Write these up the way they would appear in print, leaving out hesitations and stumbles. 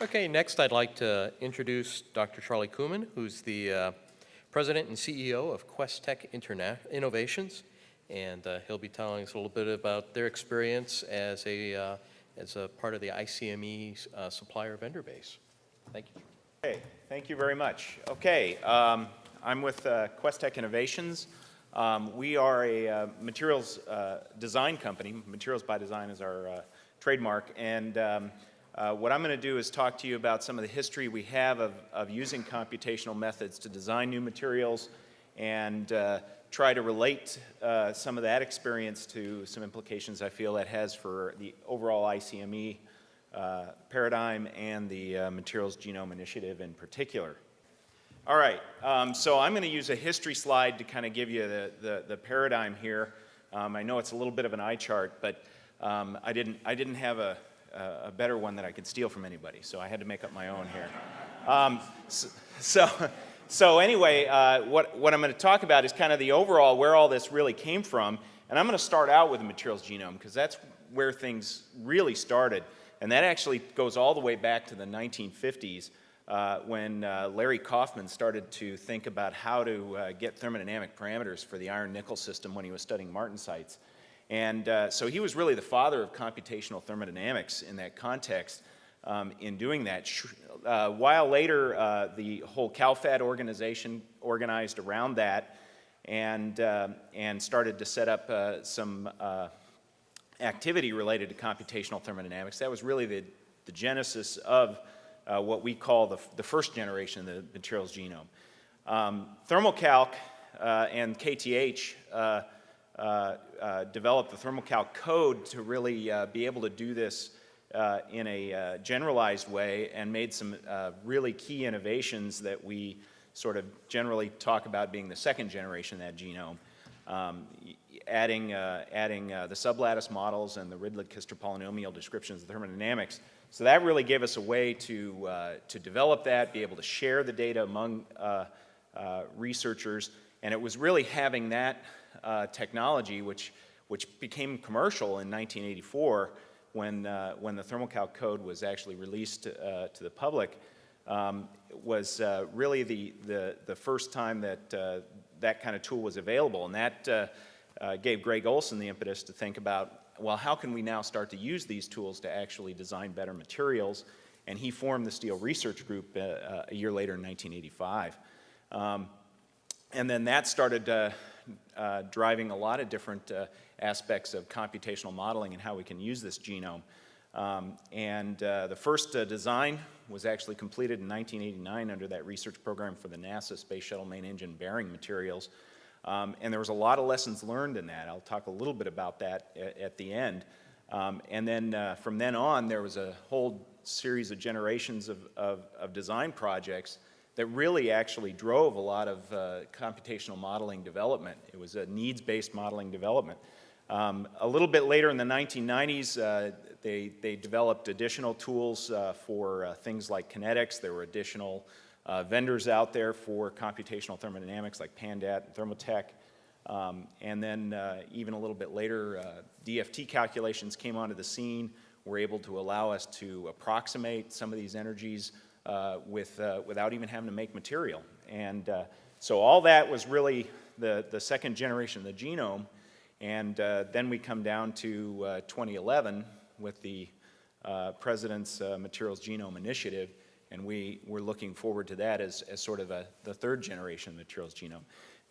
Okay, next I'd like to introduce Dr. Charlie Kuehmann, who's the President and CEO of QuesTek Innovations, and he'll be telling us a little bit about their experience as a part of the ICME supplier vendor base. Thank you. Okay, thank you very much. Okay, I'm with QuesTek Innovations. We are a materials design company. Materials by Design is our trademark, and what I'm going to do is talk to you about some of the history we have of using computational methods to design new materials and try to relate some of that experience to some implications I feel that has for the overall ICME paradigm and the Materials Genome Initiative in particular. All right, so I'm going to use a history slide to kind of give you the paradigm here. I know it's a little bit of an eye chart, but I didn't have a better one that I could steal from anybody, so I had to make up my own here. So anyway, what I'm going to talk about is kind of the overall, where all this really came from, and I'm going to start out with the materials genome, because that's where things really started, and that actually goes all the way back to the 1950s, when Larry Kaufman started to think about how to get thermodynamic parameters for the iron-nickel system when he was studying martensites. And so he was really the father of computational thermodynamics in that context in doing that. While later, the whole CalFAD organization organized around that and started to set up some activity related to computational thermodynamics. That was really the genesis of what we call the first generation of the materials genome. Thermocalc and KTH developed the Thermocalc code to really be able to do this in a generalized way, and made some really key innovations that we sort of generally talk about being the second generation of that genome. Adding the sublattice models and the Ridley-Kister polynomial descriptions of thermodynamics. So that really gave us a way to develop that, be able to share the data among researchers, and it was really having that technology, which became commercial in 1984 when the Thermocalc code was actually released to the public, was really the first time that that kind of tool was available. And that gave Greg Olson the impetus to think about, well, how can we now start to use these tools to actually design better materials? And he formed the Steel Research Group a year later in 1985. And then that started driving a lot of different aspects of computational modeling and how we can use this genome. The first design was actually completed in 1989 under that research program for the NASA Space Shuttle main engine bearing materials. And there was a lot of lessons learned in that. I'll talk a little bit about that at the end. And then from then on, there was a whole series of generations of design projects that really actually drove a lot of computational modeling development. It was a needs-based modeling development. A little bit later in the 1990s, they developed additional tools for things like kinetics. There were additional vendors out there for computational thermodynamics like Pandat and Thermotech. And then even a little bit later, DFT calculations came onto the scene, were able to allow us to approximate some of these energies without even having to make material. And so all that was really the second generation of the genome. And then we come down to 2011 with the President's Materials Genome Initiative, and we're looking forward to that as sort of the third generation materials genome.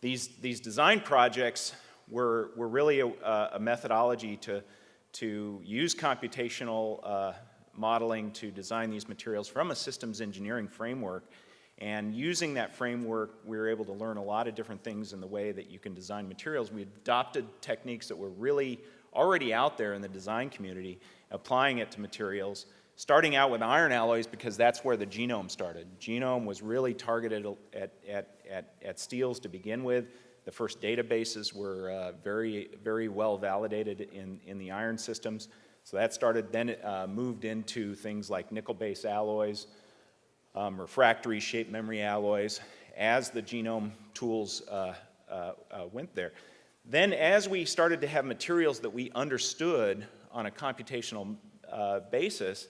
These design projects were really a methodology to use computational modeling to design these materials from a systems engineering framework. And using that framework, we were able to learn a lot of different things in the way that you can design materials. We adopted techniques that were really already out there in the design community, applying it to materials, starting out with iron alloys because that's where the genome started. Genome was really targeted at steels to begin with. The first databases were very well validated in the iron systems. So that started, then it moved into things like nickel-based alloys, refractory shape memory alloys, as the genome tools went there. Then as we started to have materials that we understood on a computational basis,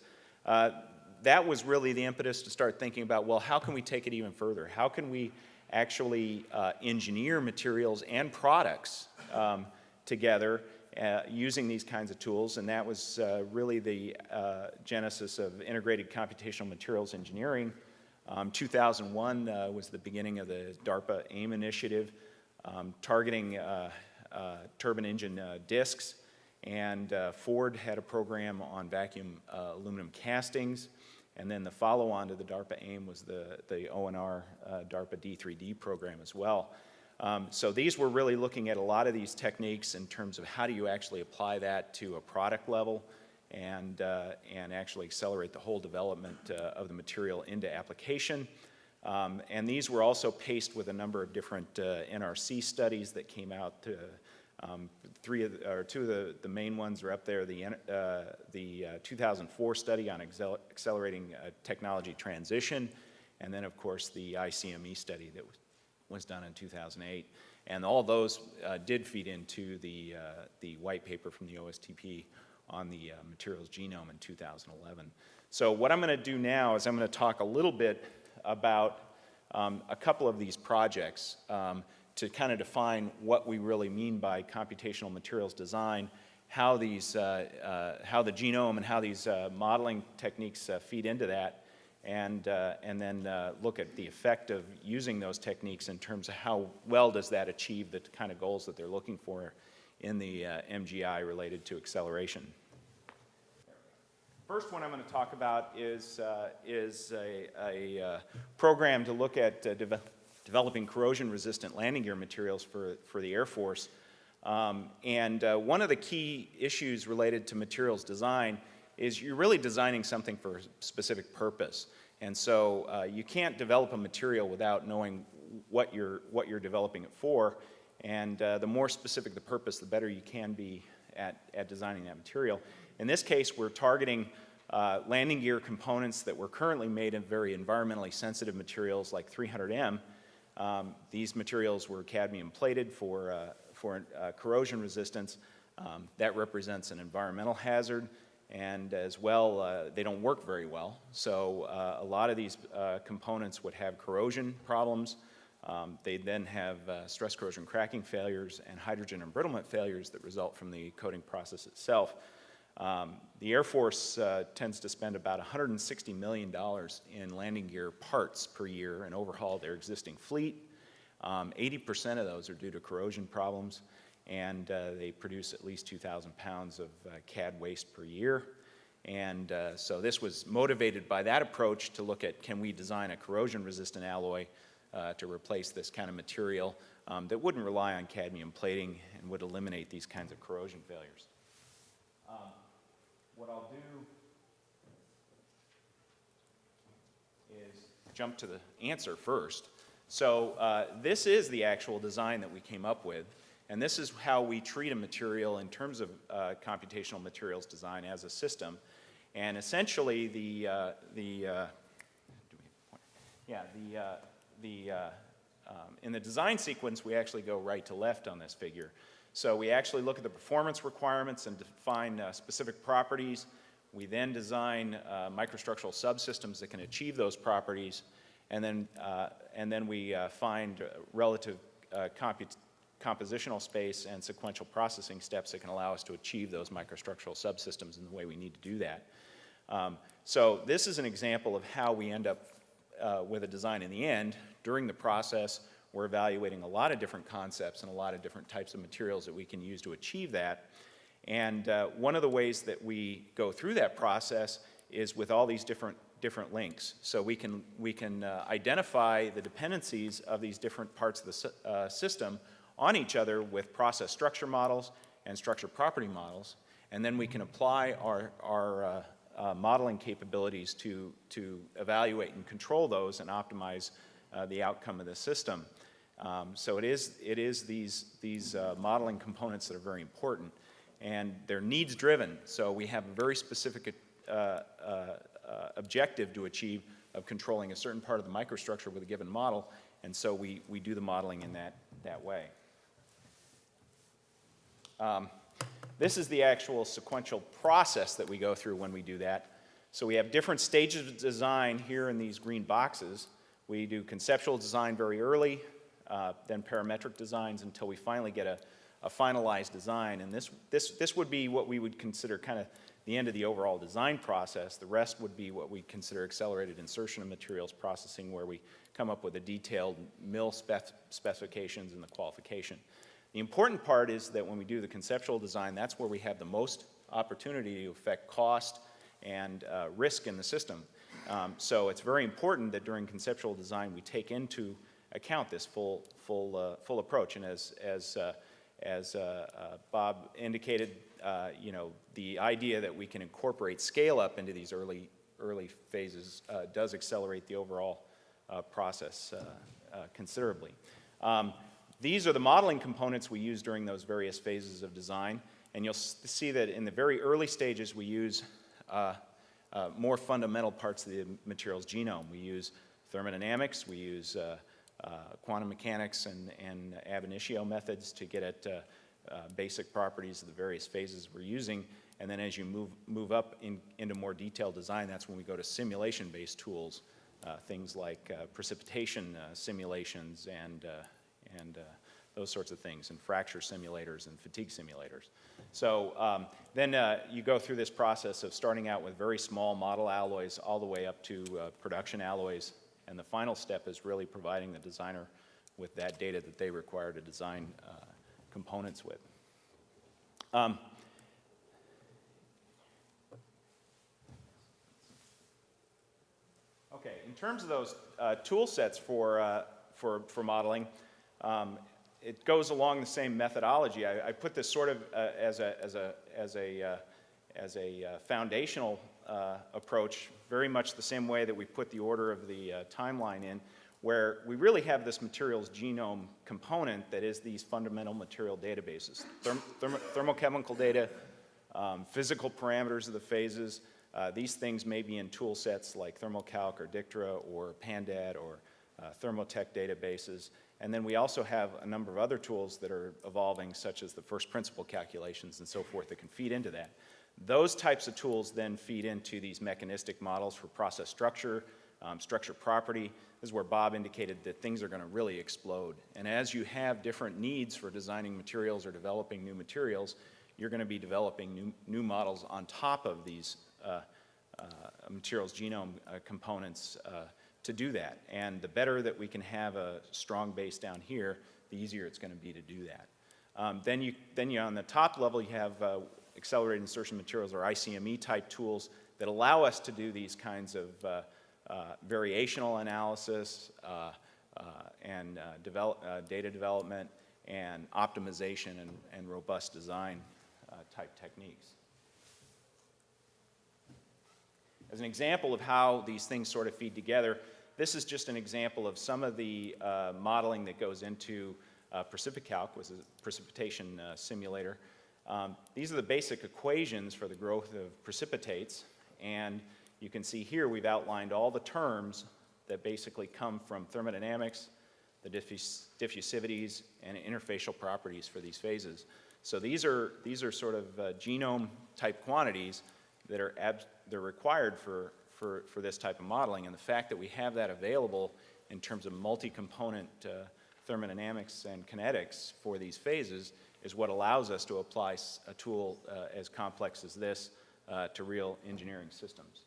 that was really the impetus to start thinking about, well, how can we take it even further? How can we actually engineer materials and products together using these kinds of tools? And that was really the genesis of integrated computational materials engineering. 2001 was the beginning of the DARPA AIM initiative, targeting turbine engine discs. And Ford had a program on vacuum aluminum castings. And then the follow-on to the DARPA AIM was the ONR DARPA D3D program as well. So these were really looking at a lot of these techniques in terms of how do you actually apply that to a product level and actually accelerate the whole development of the material into application. And these were also paced with a number of different NRC studies that came out. Two of the main ones are up there. The 2004 study on accelerating technology transition, and then of course the ICME study that was done in 2008. And all those did feed into the white paper from the OSTP on the materials genome in 2011. So what I'm going to do now is I'm going to talk a little bit about a couple of these projects to kind of define what we really mean by computational materials design, how the genome and how these modeling techniques feed into that, and then look at the effect of using those techniques in terms of how well does that achieve the kind of goals that they're looking for in the MGI related to acceleration. First one I'm going to talk about is a program to look at developing corrosion-resistant landing gear materials for the Air Force. And one of the key issues related to materials design is you're really designing something for a specific purpose. And so you can't develop a material without knowing what you're developing it for. And the more specific the purpose, the better you can be at designing that material. In this case, we're targeting landing gear components that were currently made in very environmentally sensitive materials like 300M. These materials were cadmium plated for corrosion resistance. That represents an environmental hazard, and as well, they don't work very well. So a lot of these components would have corrosion problems. They then have stress corrosion cracking failures and hydrogen embrittlement failures that result from the coating process itself. The Air Force tends to spend about $160 million in landing gear parts per year and overhaul their existing fleet. 80% of those are due to corrosion problems, and they produce at least 2,000 pounds of CAD waste per year. And so this was motivated by that approach to look at, can we design a corrosion-resistant alloy to replace this kind of material that wouldn't rely on cadmium plating and would eliminate these kinds of corrosion failures. What I'll do is jump to the answer first. So this is the actual design that we came up with, and this is how we treat a material in terms of computational materials design as a system. And essentially, in the design sequence, we actually go right to left on this figure. So we actually look at the performance requirements and define specific properties. We then design microstructural subsystems that can achieve those properties, and then we find relative compositional space and sequential processing steps that can allow us to achieve those microstructural subsystems in the way we need to do that. So this is an example of how we end up with a design in the end. During the process, we're evaluating a lot of different concepts and a lot of different types of materials that we can use to achieve that. And one of the ways that we go through that process is with all these different links. So we can identify the dependencies of these different parts of the system on each other with process structure models and structure property models. And then we can apply our modeling capabilities to evaluate and control those and optimize the outcome of the system. So it is these modeling components that are very important, and they're needs driven. So we have a very specific objective to achieve of controlling a certain part of the microstructure with a given model, and so we do the modeling in that way. This is the actual sequential process that we go through when we do that. So we have different stages of design here in these green boxes. We do conceptual design very early, then parametric designs until we finally get a finalized design. And this would be what we would consider kind of the end of the overall design process. The rest would be what we consider accelerated insertion of materials processing, where we come up with a detailed mill specifications and the qualification. The important part is that when we do the conceptual design, that's where we have the most opportunity to affect cost and risk in the system. So it's very important that during conceptual design we take into account this full approach. And as Bob indicated, you know, the idea that we can incorporate scale up into these early phases does accelerate the overall process considerably. These are the modeling components we use during those various phases of design, and you'll see that in the very early stages we use more fundamental parts of the material's genome. We use thermodynamics, we use quantum mechanics and ab initio methods to get at basic properties of the various phases we're using, and then as you move up into more detailed design, that's when we go to simulation-based tools, things like precipitation simulations and those sorts of things, and fracture simulators and fatigue simulators. So then you go through this process of starting out with very small model alloys all the way up to production alloys, and the final step is really providing the designer with that data that they require to design components with. Okay, in terms of those tool sets for modeling, it goes along the same methodology. I put this sort of as a foundational approach, very much the same way that we put the order of the timeline in, where we really have this materials genome component that is these fundamental material databases. Thermochemical data, physical parameters of the phases. These things may be in tool sets like Thermocalc or Dictra or Pandad or Thermotech databases. And then we also have a number of other tools that are evolving, such as the first principle calculations and so forth, that can feed into that. Those types of tools then feed into these mechanistic models for process structure, structure property. This is where Bob indicated that things are going to really explode. And as you have different needs for designing materials or developing new materials, you're going to be developing new models on top of these materials genome components to do that. And the better that we can have a strong base down here, the easier it's going to be to do that. Then you on the top level, you have accelerated insertion materials, or ICME type tools that allow us to do these kinds of variational analysis and data development and optimization and robust design type techniques. As an example of how these things sort of feed together, this is just an example of some of the modeling that goes into Precipicalc, which is a precipitation simulator. These are the basic equations for the growth of precipitates, and you can see here we've outlined all the terms that basically come from thermodynamics, the diffusivities, and interfacial properties for these phases. So these are sort of genome type quantities that are they're required for this type of modeling, and the fact that we have that available in terms of multi-component thermodynamics and kinetics for these phases is what allows us to apply a tool as complex as this to real engineering systems.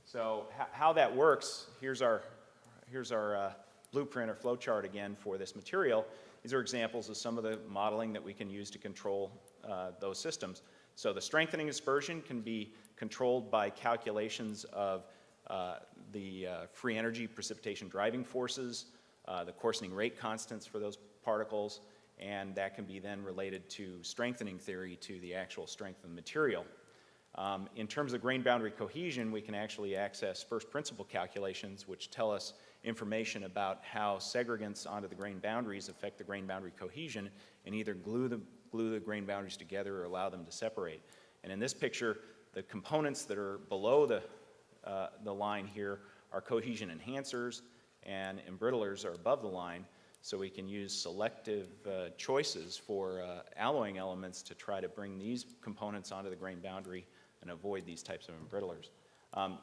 So how that works, here's our blueprint or flowchart again for this material. These are examples of some of the modeling that we can use to control those systems. So the strengthening dispersion can be controlled by calculations of the free energy precipitation driving forces, the coarsening rate constants for those particles, and that can be then related to strengthening theory to the actual strength of the material. In terms of grain boundary cohesion, we can actually access first principle calculations, which tell us information about how segregants onto the grain boundaries affect the grain boundary cohesion and either glue the grain boundaries together or allow them to separate. And in this picture, the components that are below the line here are cohesion enhancers, and embrittlers are above the line, so we can use selective choices for alloying elements to try to bring these components onto the grain boundary and avoid these types of embrittlers.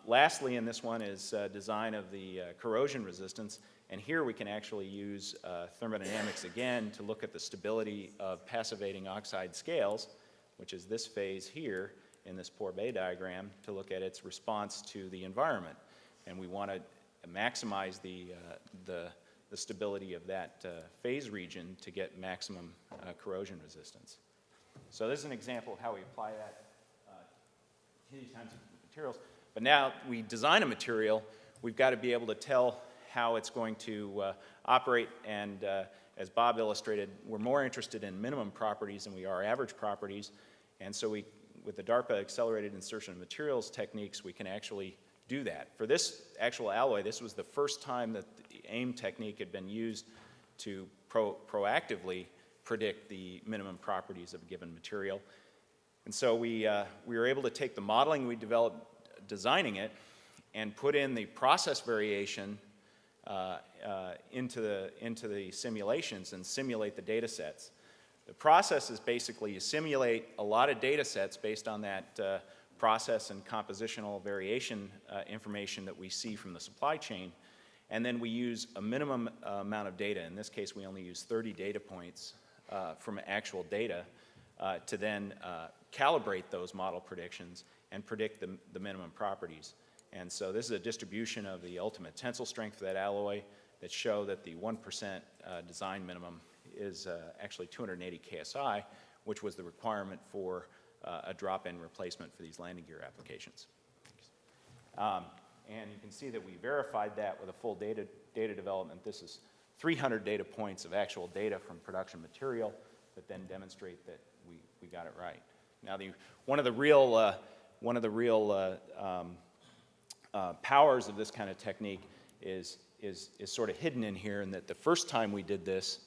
Lastly, in this one is design of the corrosion resistance. And here we can actually use thermodynamics again to look at the stability of passivating oxide scales, which is this phase here in this Poiret diagram, to look at its response to the environment. And we want to maximize the stability of that phase region to get maximum corrosion resistance. So this is an example of how we apply that to these kinds of materials. But now we design a material, we've got to be able to tell how it's going to operate, and as Bob illustrated, we're more interested in minimum properties than we are average properties, and so with the DARPA Accelerated Insertion of Materials techniques, we can actually do that. For this actual alloy, this was the first time that the AIM technique had been used to proactively predict the minimum properties of a given material. And so we were able to take the modeling we developed designing it and put in the process variation into the simulations and simulate the data sets. The process is basically you simulate a lot of data sets based on that process and compositional variation information that we see from the supply chain, and then we use a minimum amount of data. In this case, we only use 30 data points from actual data to then calibrate those model predictions and predict the minimum properties. And so this is a distribution of the ultimate tensile strength of that alloy that show that the 1% design minimum is actually 280 KSI, which was the requirement for a drop-in replacement for these landing gear applications. And you can see that we verified that with a full data development. This is 300 data points of actual data from production material that then demonstrate that we got it right. Now, one of the real powers of this kind of technique is sort of hidden in here, in that the first time we did this,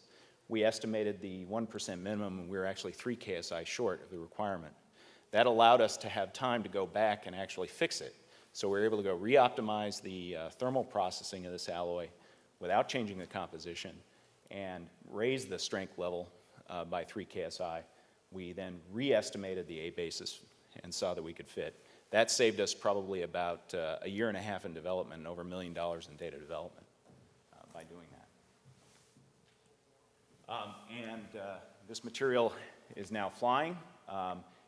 we estimated the 1% minimum, and we were actually 3 KSI short of the requirement. That allowed us to have time to go back and actually fix it. So we were able to go re-optimize the thermal processing of this alloy without changing the composition and raise the strength level by 3 KSI. We then re-estimated the A basis and saw that we could fit. That saved us probably about a year and a half in development and over $1 million in data development by doing that. This material is now flying.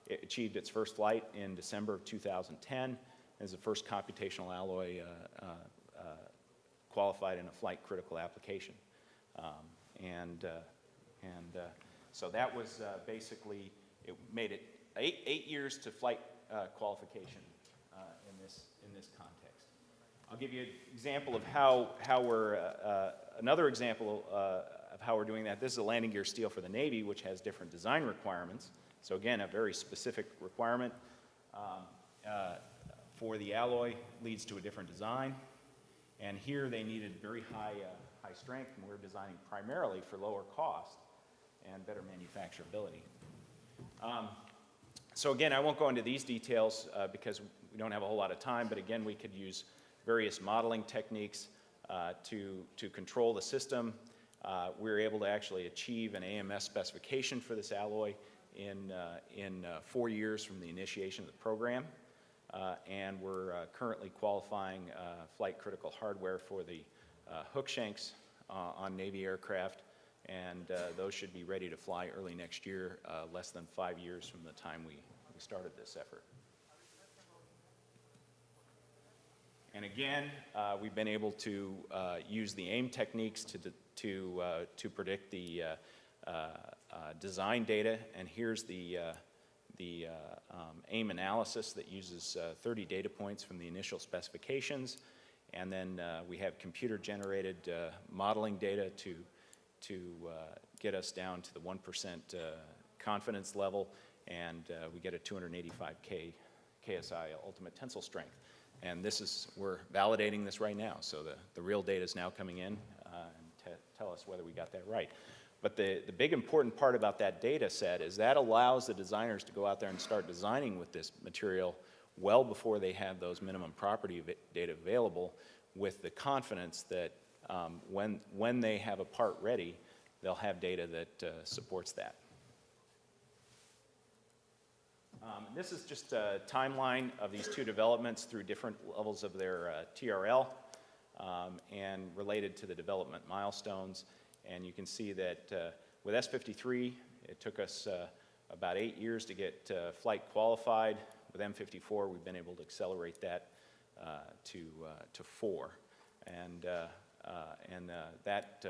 It achieved its first flight in December of 2010 as the first computational alloy qualified in a flight critical application. So that was basically, it made it eight years to flight qualification in this context. I'll give you an example of how we're, another example of how we're doing that. This is a landing gear steel for the Navy, which has different design requirements. So again, a very specific requirement for the alloy leads to a different design. And here they needed very high strength, and we're designing primarily for lower cost and better manufacturability. So again, I won't go into these details because we don't have a whole lot of time, but again, we could use various modeling techniques to control the system. We were able to actually achieve an AMS specification for this alloy in 4 years from the initiation of the program. And we're currently qualifying flight critical hardware for the hook shanks on Navy aircraft, and those should be ready to fly early next year, less than 5 years from the time we started this effort. And again, we've been able to use the AIM techniques to predict the design data, and here's the AIM analysis that uses 30 data points from the initial specifications, and then we have computer-generated modeling data to get us down to the 1% confidence level, and we get a 285 KSI ultimate tensile strength. And we're validating this right now, so the real data is now coming in and tell us whether we got that right. But the big important part about that data set is that allows the designers to go out there and start designing with this material well before they have those minimum property data available, with the confidence that when they have a part ready, they'll have data that supports that. This is just a timeline of these two developments through different levels of their TRL and related to the development milestones. And you can see that with S53, it took us about 8 years to get flight qualified. With M54, we've been able to accelerate that to 4. And that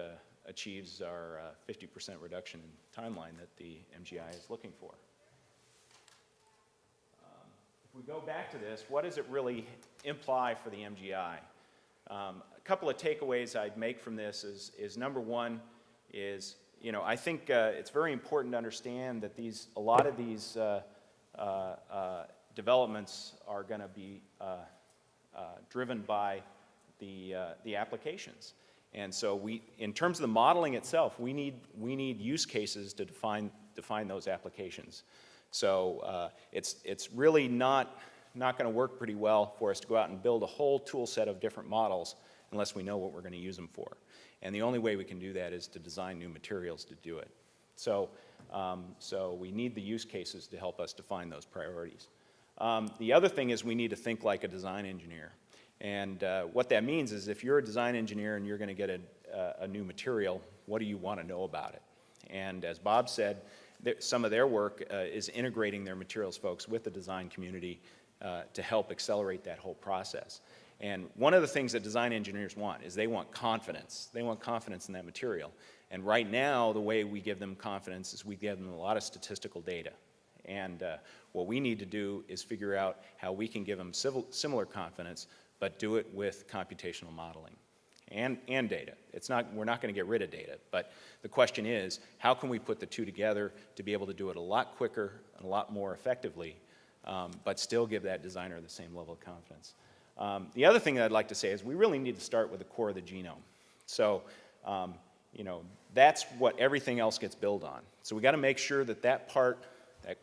achieves our 50% reduction in timeline that the MGI is looking for. If we go back to this, what does it really imply for the MGI? A couple of takeaways I'd make from this is number one is, you know, I think it's very important to understand that a lot of these developments are going to be driven by the applications. And so in terms of the modeling itself, we need use cases to define those applications. So it's really not going to work pretty well for us to go out and build a whole tool set of different models unless we know what we're going to use them for. And the only way we can do that is to design new materials to do it. So, so we need the use cases to help us define those priorities. The other thing is we need to think like a design engineer. And what that means is if you're a design engineer and you're going to get a new material, what do you want to know about it? And as Bob said, some of their work is integrating their materials folks with the design community to help accelerate that whole process. And one of the things that design engineers want is they want confidence. They want confidence in that material. And right now, the way we give them confidence is we give them a lot of statistical data. And what we need to do is figure out how we can give them similar confidence, but do it with computational modeling and data. We're not going to get rid of data, but the question is, how can we put the two together to be able to do it a lot quicker and a lot more effectively, but still give that designer the same level of confidence? The other thing that I'd like to say is we really need to start with the core of the genome. So, you know, that's what everything else gets built on. So we got to make sure that that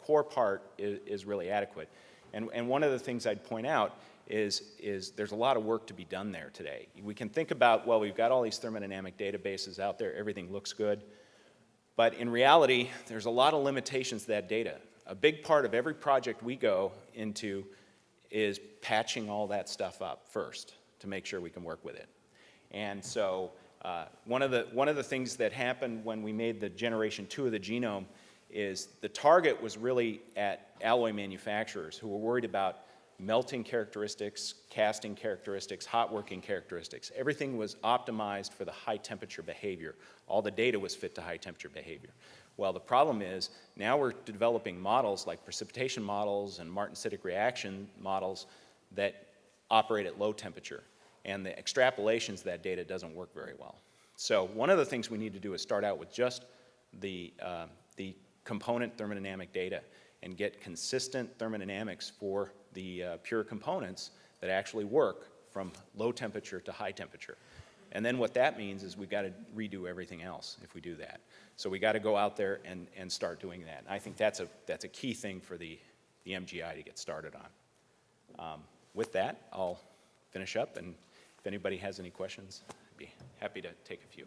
core part is really adequate. And one of the things I'd point out is there's a lot of work to be done there today. We can think about, well, we've got all these thermodynamic databases out there, everything looks good, but in reality, there's a lot of limitations to that data. A big part of every project we go into is patching all that stuff up first to make sure we can work with it. And so one of the things that happened when we made the generation 2 of the genome is the target was really at alloy manufacturers who were worried about melting characteristics, casting characteristics, hot working characteristics. Everything was optimized for the high temperature behavior. All the data was fit to high temperature behavior. Well, the problem is now we're developing models like precipitation models and Martensitic reaction models that operate at low temperature. And the extrapolations of that data doesn't work very well. So one of the things we need to do is start out with just the component thermodynamic data and get consistent thermodynamics for the pure components that actually work from low temperature to high temperature. And then what that means is we've got to redo everything else if we do that. So we got to go out there and start doing that. And I think that's a key thing for the MGI to get started on. With that, I'll finish up, and if anybody has any questions, I'd be happy to take a few.